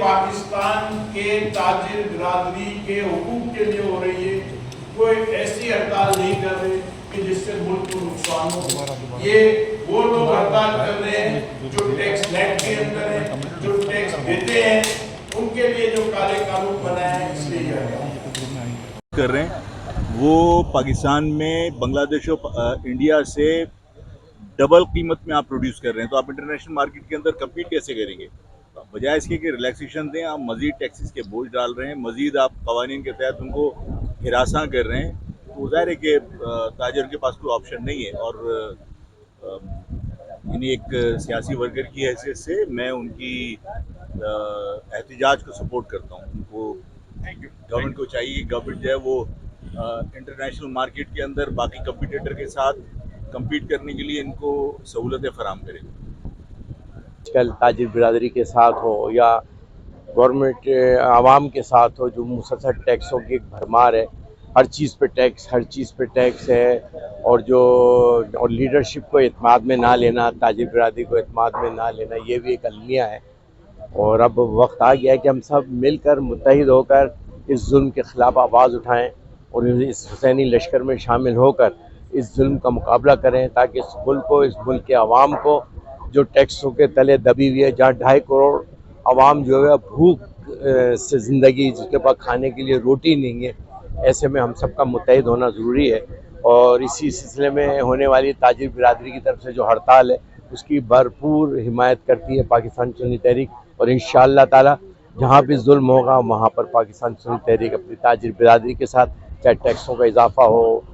पाकिस्तान के ताजिर बिरादरी के हुकूक के लिए हो रही है, कोई ऐसी हड़ताल नहीं कर रहे कि जिससे मुल्क को नुकसान हो। ये वो लोग हड़ताल कर रहे हैं जो टैक्स नेट के अंदर है, जो टैक्स देते हैं, उनके लिए जो काले कानून बनाए हैं, इसलिए ये हड़ताल कर रहे हैं। वो पाकिस्तान में बांग्लादेश और इंडिया से डबल कीमत में आप प्रोड्यूस कर रहे हैं, तो आप इंटरनेशनल मार्केट के अंदर कम्पीट कैसे करेंगे? बजाय इसके कि रिलैक्सेशन दें, आप मज़ीद टैक्सेस के बोझ डाल रहे हैं, मज़ीद आप कवानीन के तहत उनको हिरासा कर रहे हैं। तो ज़ाहिर है कि ताजर के पास कोई ऑप्शन नहीं है। और यानी एक सियासी वर्कर की हैसियत से मैं उनकी एहतजाज को सपोर्ट करता हूँ। उनको गवर्नमेंट को चाहिए कि गवर्नमेंट जो है वो इंटरनेशनल मार्केट के अंदर बाकी कंपटीटर के साथ कम्पीट करने के लिए इनको सहूलतें फराहम करें। आजकल ताजिर बिरादरी के साथ हो या गवर्नमेंट आवाम के साथ हो, जो मुसलसल टैक्सों की एक भरमार है, हर चीज़ पे टैक्स है। और लीडरशिप को एतमाद में ना लेना, ताजिर बिरादरी को एतमाद में ना लेना, ये भी एक अलमिया है। और अब वक्त आ गया है कि हम सब मिलकर मुत्तहिद होकर इस जुल्म के ख़िलाफ़ आवाज़ उठाएं और इस हुसैनी लश्कर में शामिल होकर इस जुल्म का मुकाबला करें, ताकि इस मुल्क के अवाम को जो टैक्सों के तले दबी हुई है, जहाँ 2.5 करोड़ अवाम जो है भूख से ज़िंदगी, जिसके पास खाने के लिए रोटी नहीं है, ऐसे में हम सबका मुत्तहिद होना ज़रूरी है। और इसी सिलसिले में होने वाली ताजिर बिरादरी की तरफ से जो हड़ताल है, उसकी भरपूर हिमायत करती है पाकिस्तान सुन्नी तहरीक। और इंशाअल्लाह ताला जहाँ भी जुल्म होगा वहाँ पर पाकिस्तान सुन्नी तहरीक अपनी ताजिर बिरादरी के साथ, चाहे टैक्सों का इजाफा हो,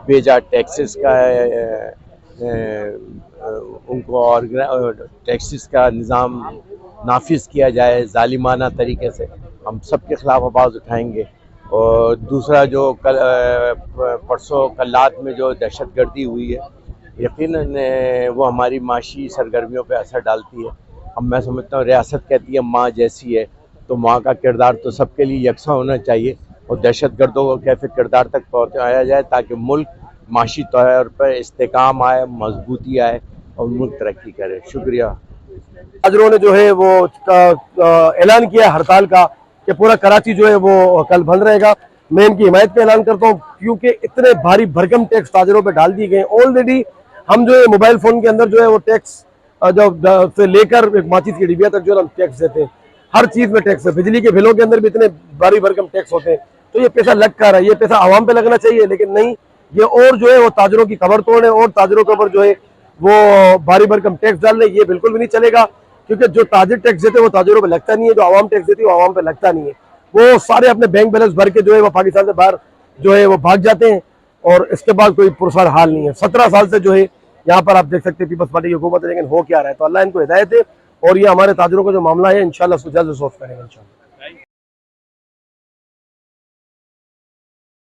बेजा टैक्सेस का उनको और टैक्सेस का निज़ाम नाफिज किया जाए ज़ालिमाना तरीके से, हम सब के ख़िलाफ़ आवाज़ उठाएंगे। और दूसरा जो परसों कल्लात में जो दहशतगर्दी हुई है, यकीनन वो हमारी माशी सरगर्मियों पे असर डालती है। अब मैं समझता हूँ रियासत कहती है माँ जैसी है, तो माँ का किरदार तो सबके लिए यकसा होना चाहिए और दहशतगर्दों को कैसे किरदार तक पहुँचाया जाए, ताकि मुल्क माशी तौर पर इस्तेकाम आए, मजबूती आए और मुल्क तरक्की करे। शुक्रिया। ताजरों ने जो है वो ऐलान किया हड़ताल का कि पूरा कराची जो है वो कल बंद रहेगा। मैं इनकी हिमायत पे ऐलान करता हूँ, क्योंकि इतने भारी भरकम टैक्स ताजरों पे डाल दिए गए। ऑलरेडी हम जो है मोबाइल फ़ोन के अंदर जो है वो टैक्स जो से लेकर एक माचिस की डिबिया तक जो है हम टैक्स देते हैं, हर चीज़ में टैक्स है। बिजली के बिलों के अंदर भी इतने भारी भरकम टैक्स होते हैं। तो ये पैसा लग कर रहा है, ये पैसा आवाम पे लगना चाहिए, लेकिन नहीं, ये और जो है वो ताजरों की कबर तोड़ है और ताजरों के ऊपर जो है वो भारी भरकम टैक्स डाल रहे। ये बिल्कुल भी नहीं चलेगा, क्योंकि जो ताजिर टैक्स देते हैं वो ताजरों पे लगता नहीं है, जो आवाम टैक्स देती है वो आवाम पे लगता नहीं है। वो सारे अपने बैंक बैलेंस भर के जो है वो पाकिस्तान से बाहर जो है वो भाग जाते हैं और इसके बाद कोई पुरसर हाल नहीं है। 17 साल से जो है यहाँ पर आप देख सकते हैं पीपल्स पार्टी की हुकूमत है, लेकिन हो क्या रहा है। तो अल्लाह इनको हिदायत है और ये हमारे ताजरों का जो मामला है इंशाल्लाह जल्द सॉल्व करेंगे इंशाल्लाह।